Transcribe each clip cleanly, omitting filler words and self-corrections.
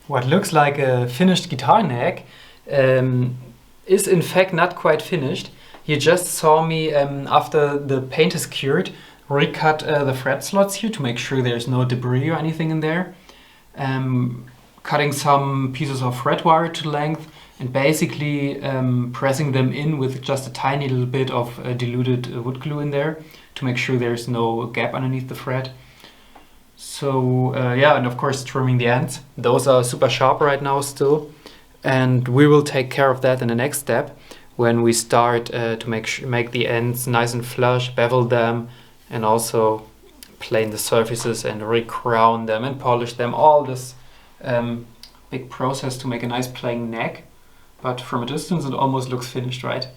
What looks like a finished guitar neck is in fact not quite finished. You just saw me, after the paint is cured, recut the fret slots here to make sure there's no debris or anything in there. Cutting some pieces of fret wire to length and basically pressing them in with just a tiny little bit of diluted wood glue in there to make sure there's no gap underneath the fret. So yeah, and of course trimming the ends. Those are super sharp right now still. And we will take care of that in the next step when we start to make the ends nice and flush, bevel them, and also plane the surfaces and re-crown them and polish them. All this big process to make a nice playing neck. But from a distance it almost looks finished, right?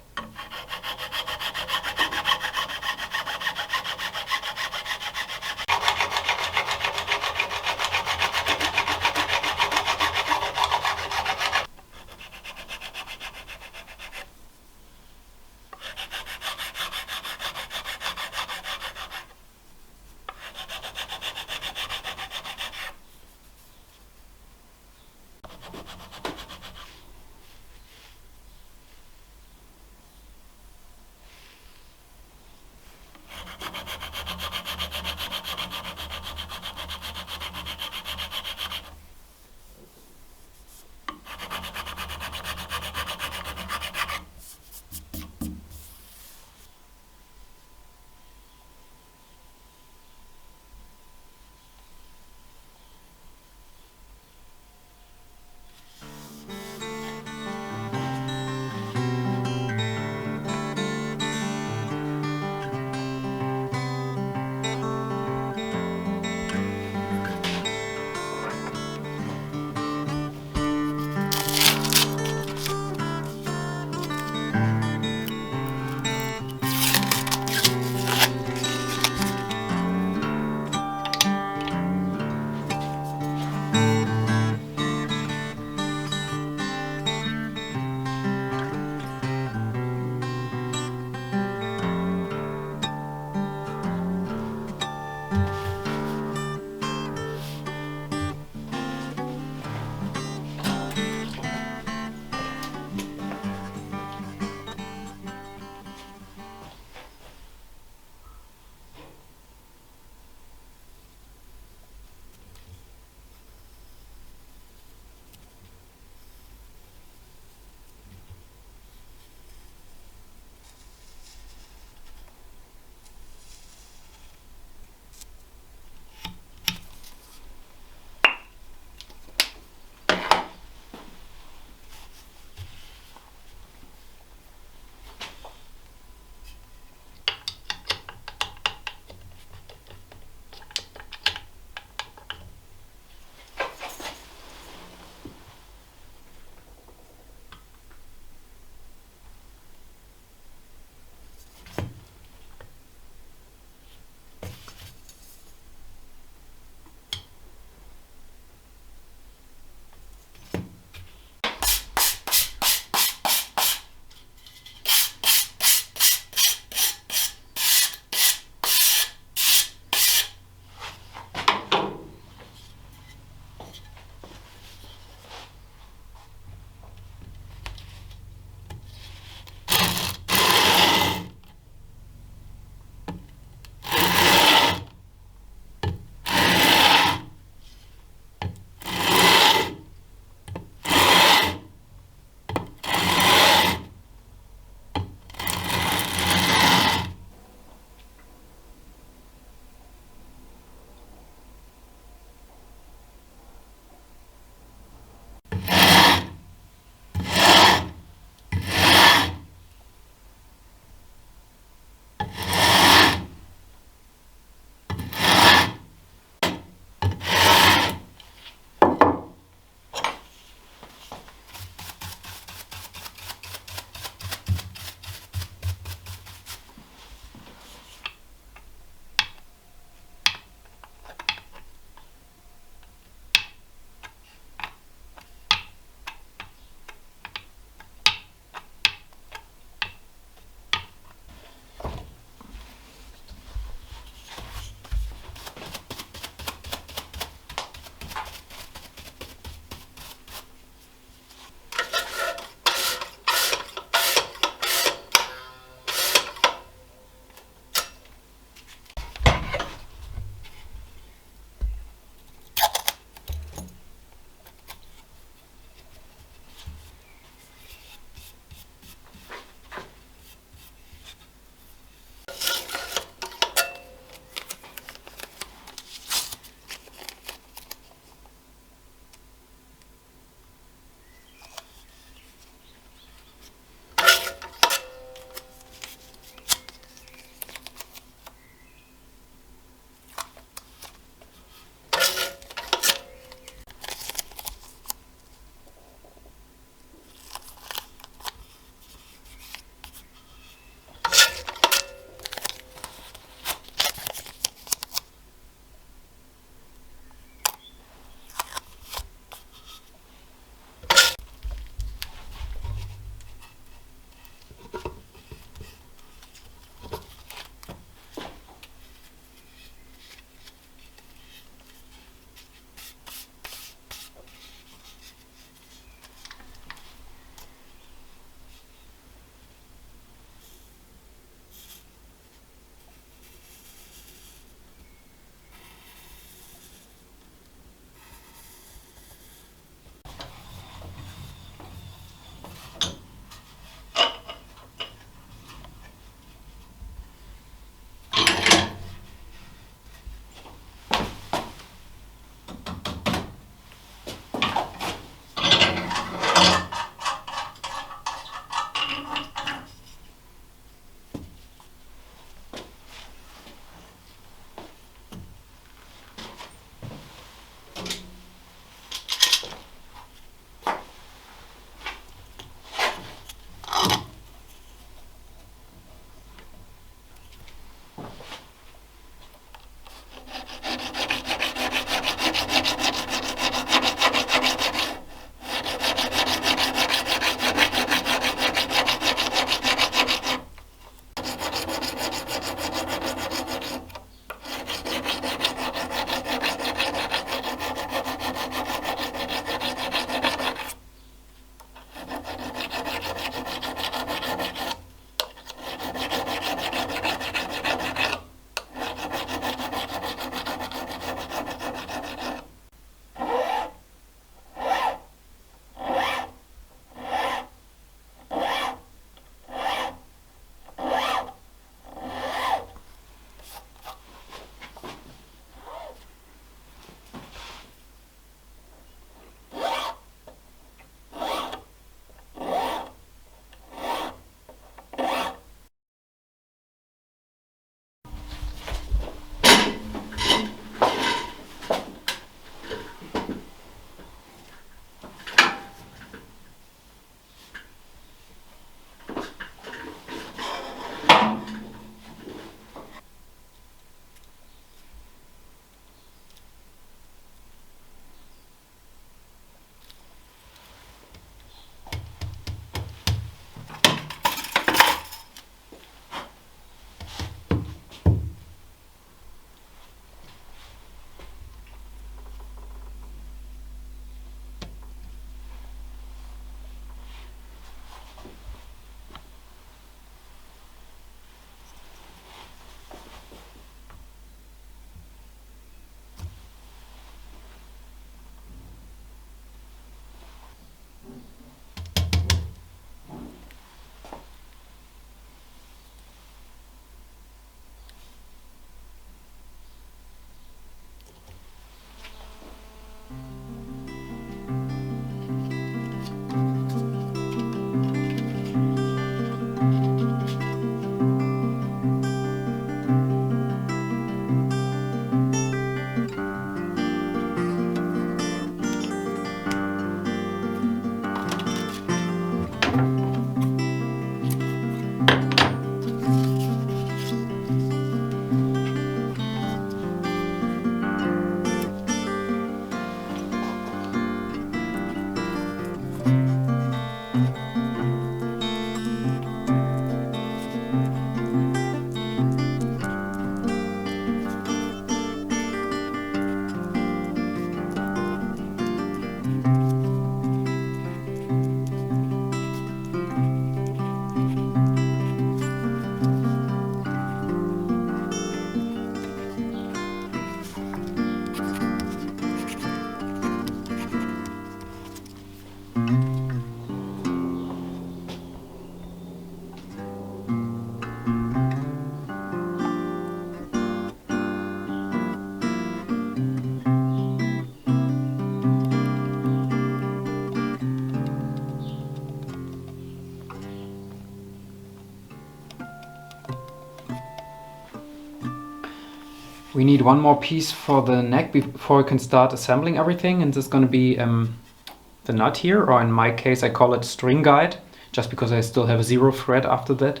We need one more piece for the neck before we can start assembling everything, and this is going to be the nut here, or in my case I call it string guide, just because I still have 0 thread after that.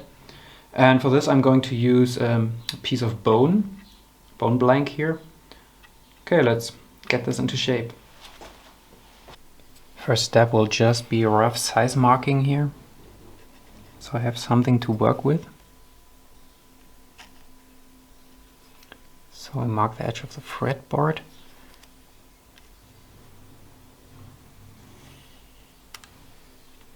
And for this I'm going to use a piece of bone blank here. Okay, let's get this into shape. First step will just be a rough size marking here, so I have something to work with. So I mark the edge of the fretboard.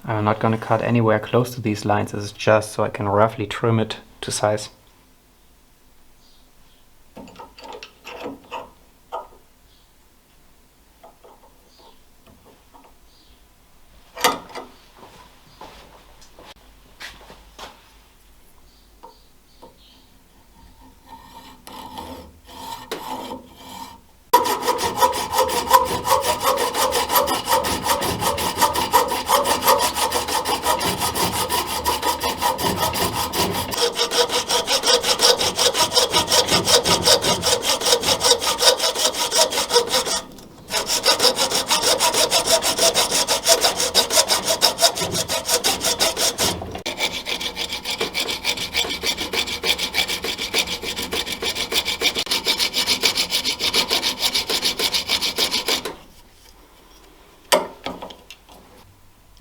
I'm not going to cut anywhere close to these lines, this is just so I can roughly trim it to size.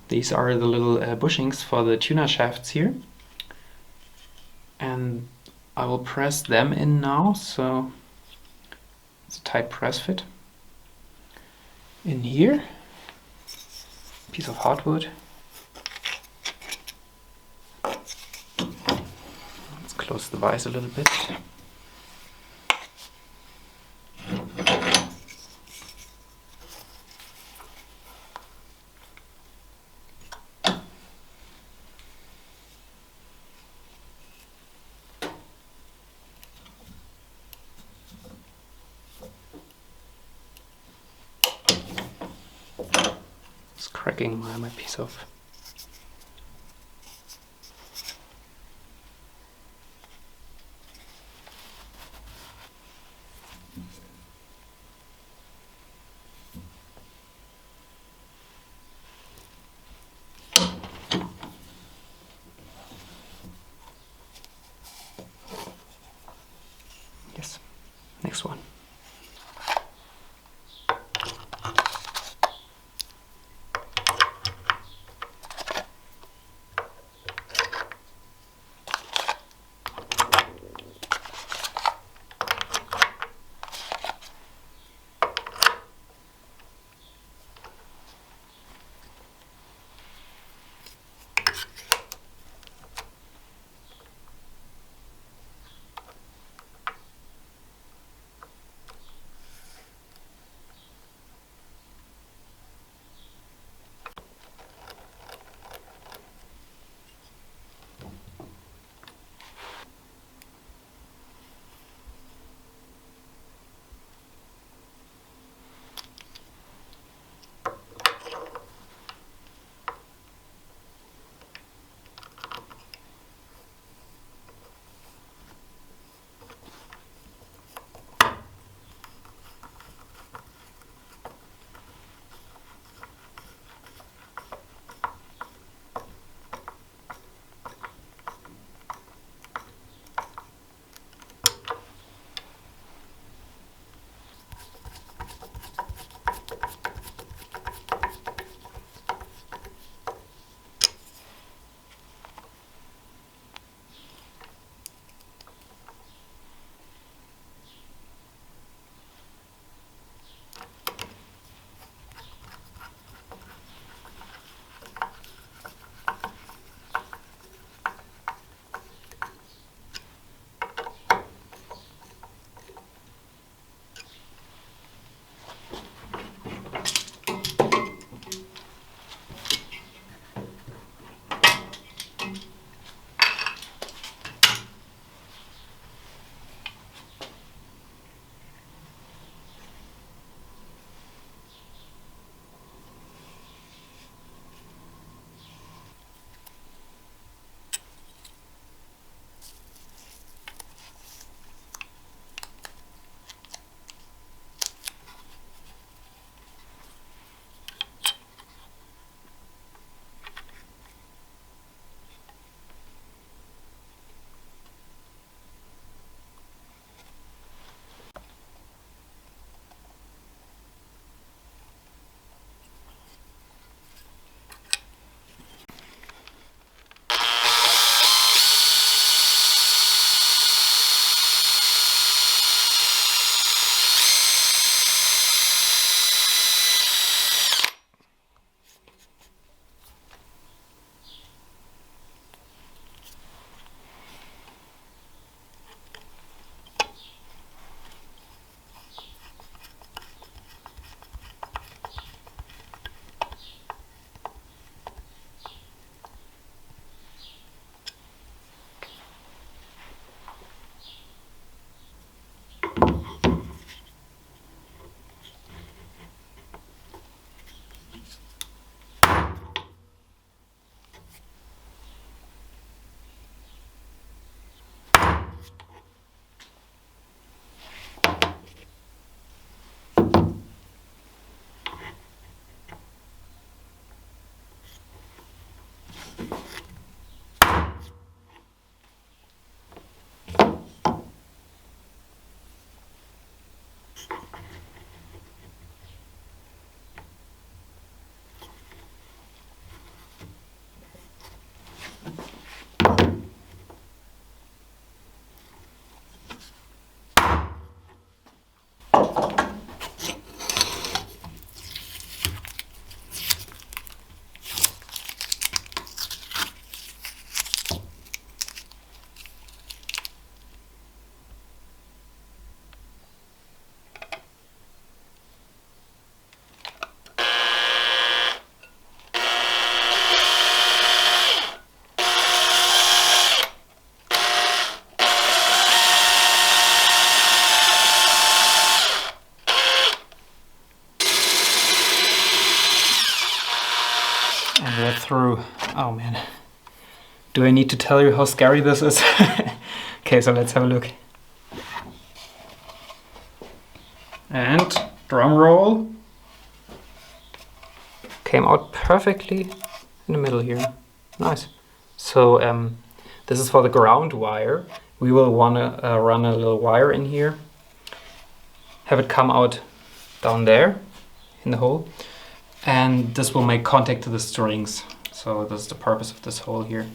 These are the little bushings for the tuner shafts here, and I will press them in now, so it's a tight press fit. In here, piece of hardwood. Let's close the vise a little bit. Cracking my piece of yes, next one. And we're through. Oh man. Do I need to tell you how scary this is? Okay, so let's have a look. And drum roll. Came out perfectly in the middle here. Nice. So this is for the ground wire. We will want to run a little wire in here. Have it come out down there in the hole. And this will make contact to the strings. So this is the purpose of this hole here.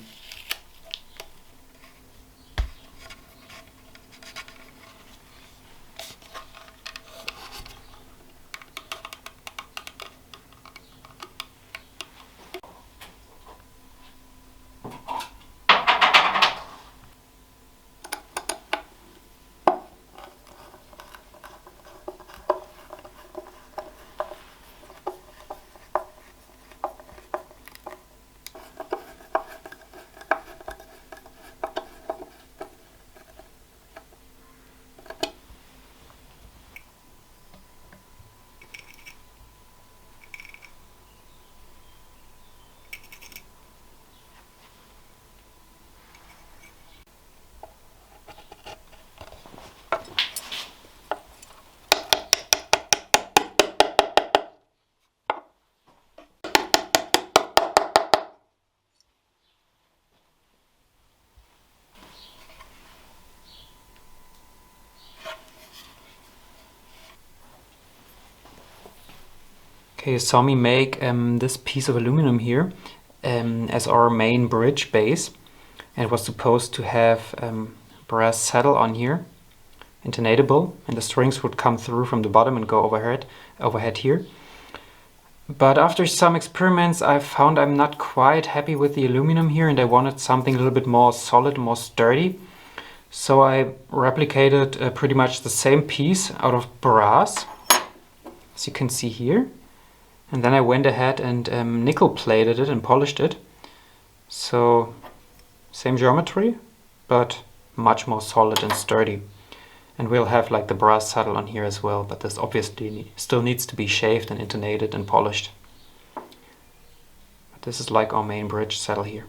Okay, you saw me make this piece of aluminum here as our main bridge base. And it was supposed to have brass saddle on here, intonatable, and the strings would come through from the bottom and go overhead here. But after some experiments I found I'm not quite happy with the aluminum here, and I wanted something a little bit more solid, more sturdy. So I replicated pretty much the same piece out of brass, as you can see here. And then I went ahead and nickel plated it and polished it. So same geometry, but much more solid and sturdy. And we'll have like the brass saddle on here as well, but this obviously still needs to be shaved and intonated and polished. But this is like our main bridge saddle here.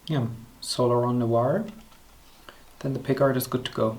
Yeah, solar on the wire. Then the pickguard is good to go.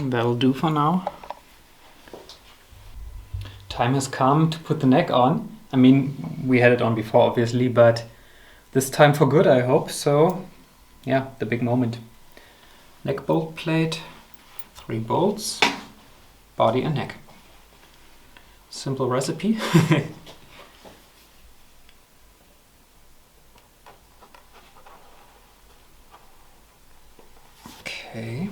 That'll do for now. Time has come to put the neck on. I mean, we had it on before obviously, but this time for good, I hope. So yeah, the big moment. Neck bolt plate, 3 bolts, body and neck. Simple recipe. Okay.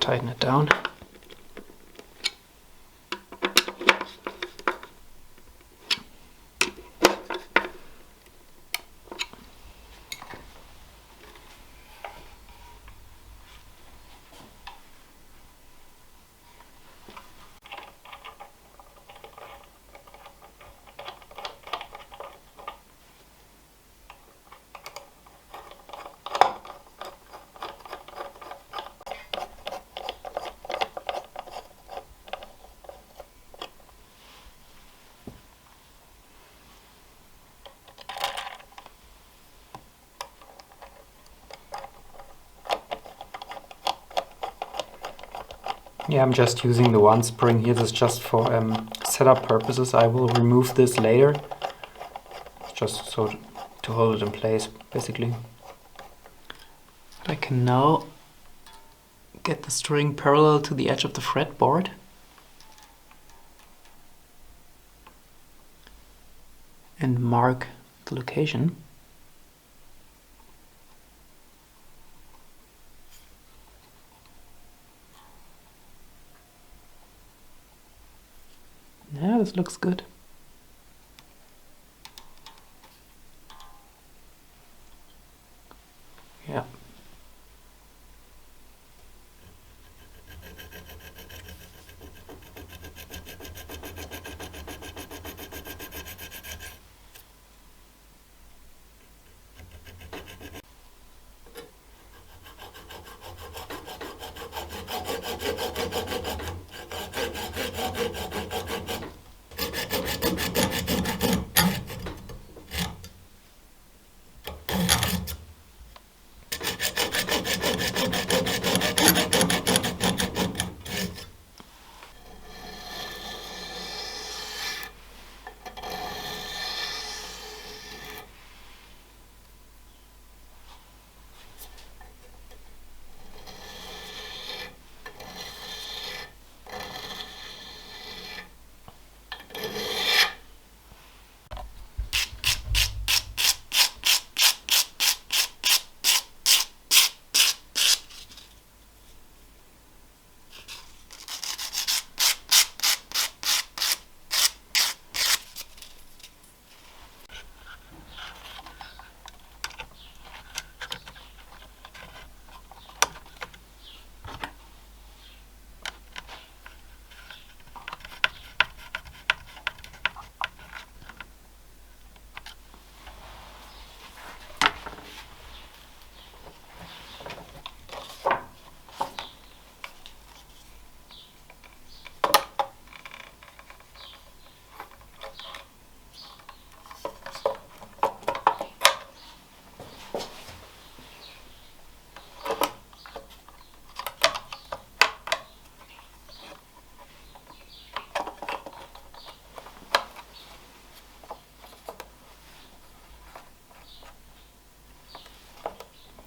Tighten it down. Yeah, I'm just using the one spring here. This is just for setup purposes. I will remove this later, just so to hold it in place, basically. But I can now get the string parallel to the edge of the fretboard. And mark the location. Yeah, this looks good. Yeah.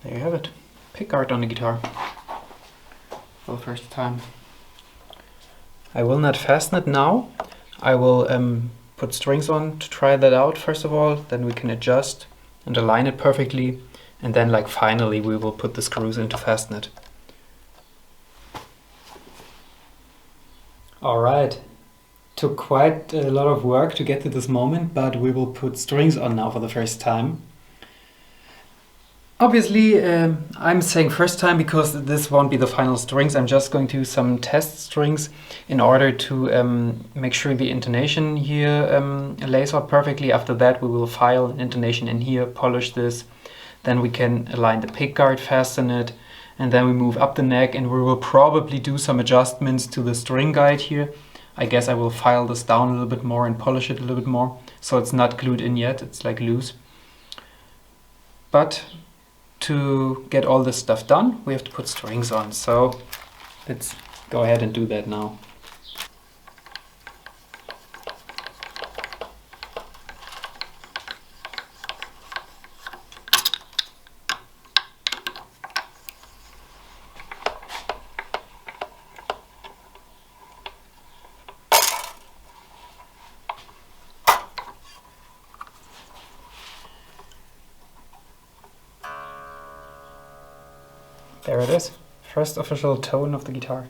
there you have it. Pickguard on the guitar for the first time. I will not fasten it now. I will put strings on to try that out first of all, then we can adjust and align it perfectly, and then like finally we will put the screws in to fasten it. Alright, took quite a lot of work to get to this moment, but we will put strings on now for the first time. Obviously, I'm saying first time because this won't be the final strings. I'm just going to use some test strings in order to make sure the intonation here lays out perfectly. After that, we will file an intonation in here, polish this. Then we can align the pickguard, fasten it, and then we move up the neck, and we will probably do some adjustments to the string guide here. I guess I will file this down a little bit more and polish it a little bit more, so it's not glued in yet, it's like loose. But to get all this stuff done, we have to put strings on, so let's go ahead and do that now. There it is, first official tone of the guitar.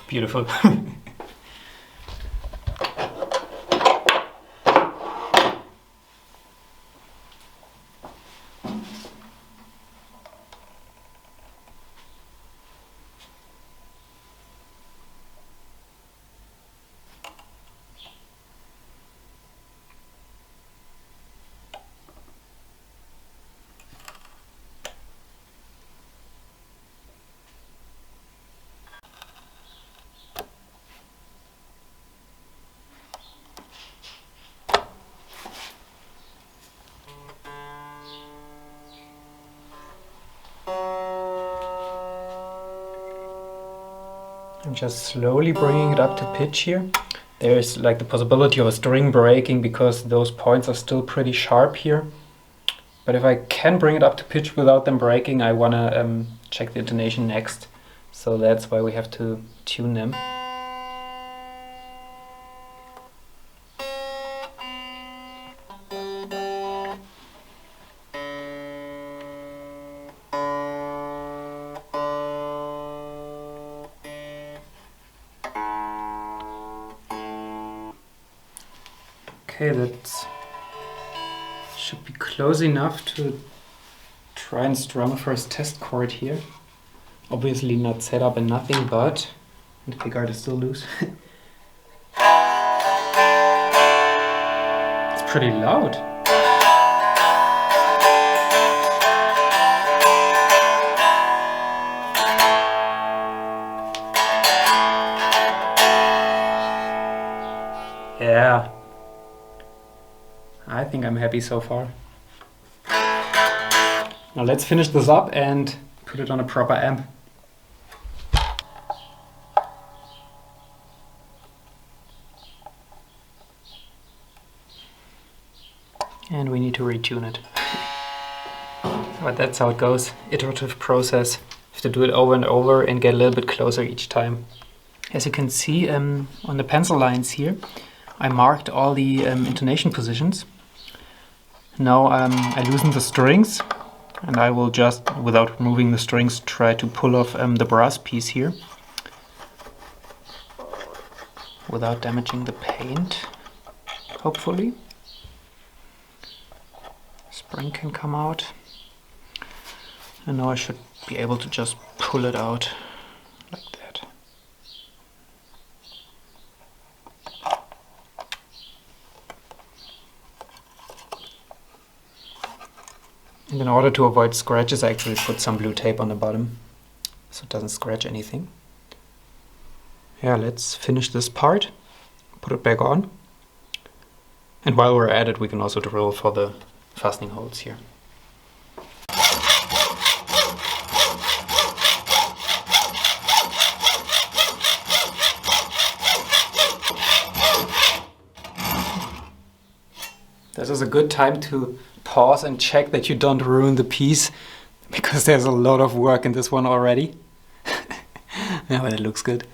Beautiful. I'm just slowly bringing it up to pitch here. There's like the possibility of a string breaking because those points are still pretty sharp here. But if I can bring it up to pitch without them breaking, I want to check the intonation next. So that's why we have to tune them. Okay, that should be close enough to try and strum a first test chord here. Obviously not set up and nothing, but the pickguard is still loose. It's pretty loud. Yeah. I think I'm happy so far. Now let's finish this up and put it on a proper amp. And we need to retune it. But that's how it goes. Iterative process. You have to do it over and over and get a little bit closer each time. As you can see on the pencil lines here, I marked all the intonation positions. Now I loosen the strings, and I will just, without removing the strings, try to pull off the brass piece here without damaging the paint, hopefully. Spring can come out, and now I should be able to just pull it out like that. And in order to avoid scratches, I actually put some blue tape on the bottom so it doesn't scratch anything. Yeah, let's finish this part, put it back on, and while we're at it we can also drill for the fastening holes here. This is a good time to pause and check that you don't ruin the piece, because there's a lot of work in this one already. Yeah, but it looks good.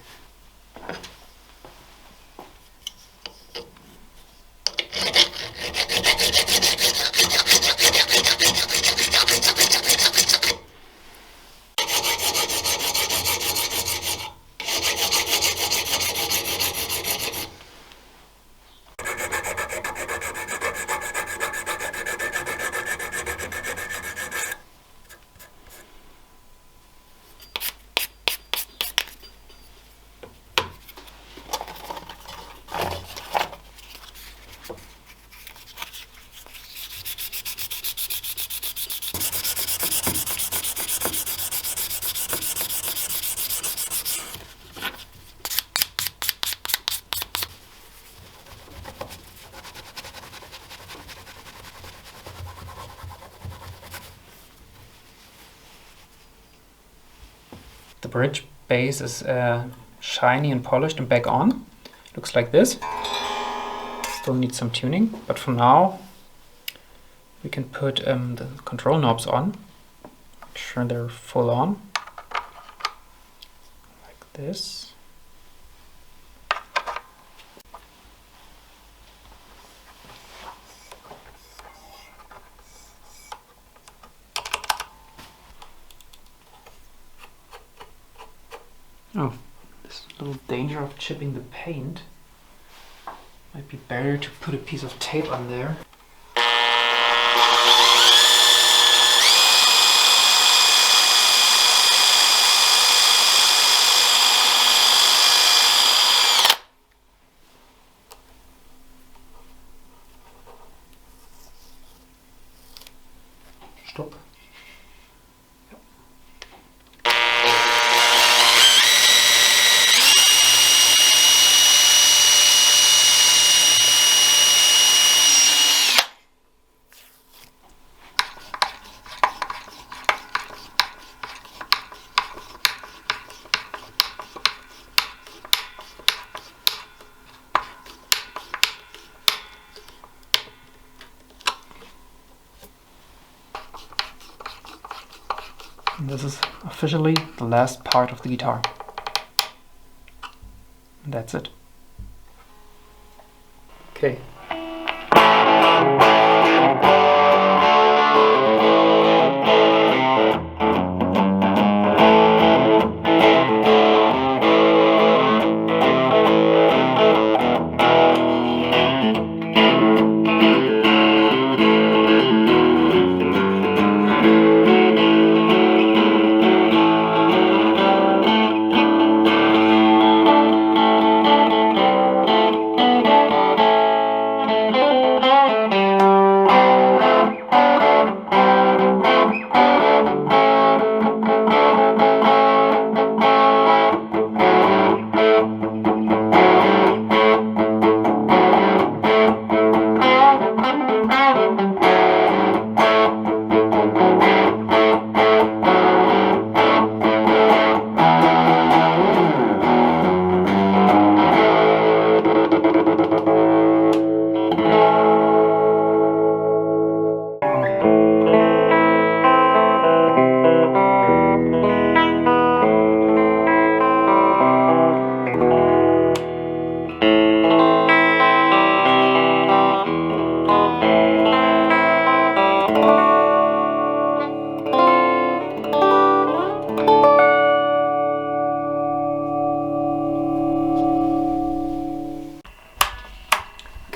The bridge base is shiny and polished and back on. Looks like this. Still needs some tuning, but for now we can put the control knobs on. Make sure they're full on. Like this. Oh, this little danger of chipping the paint. Might be better to put a piece of tape on there. Stop. And this is officially the last part of the guitar. And that's it. Okay.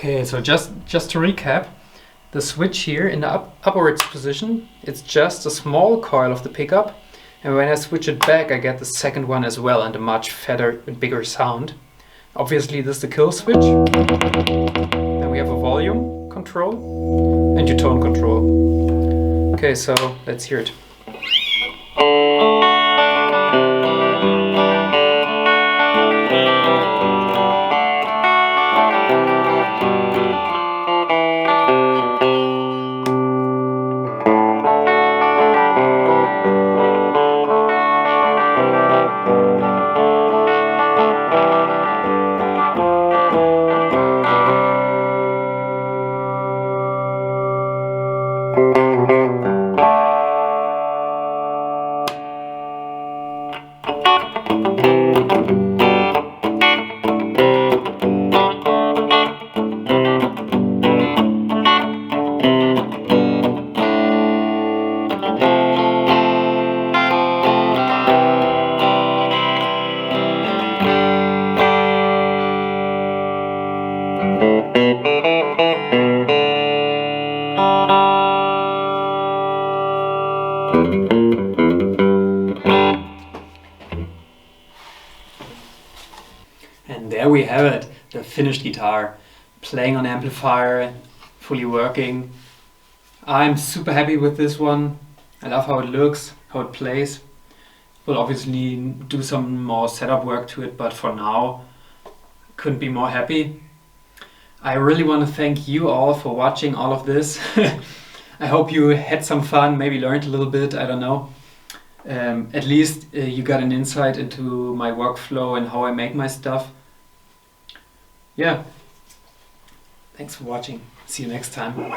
Okay, so just to recap, the switch here in the upwards position, it's just a small coil of the pickup, and when I switch it back I get the second one as well and a much fatter and bigger sound. Obviously this is the kill switch, then we have a volume control and your tone control. Okay, so let's hear it. And there we have it, the finished guitar, playing on amplifier, fully working. I'm super happy with this one. I love how it looks, how it plays. We'll obviously do some more setup work to it, but for now, couldn't be more happy. I really want to thank you all for watching all of this. I hope you had some fun, maybe learned a little bit, I don't know. At least you got an insight into my workflow and how I make my stuff. Yeah, thanks for watching. See you next time.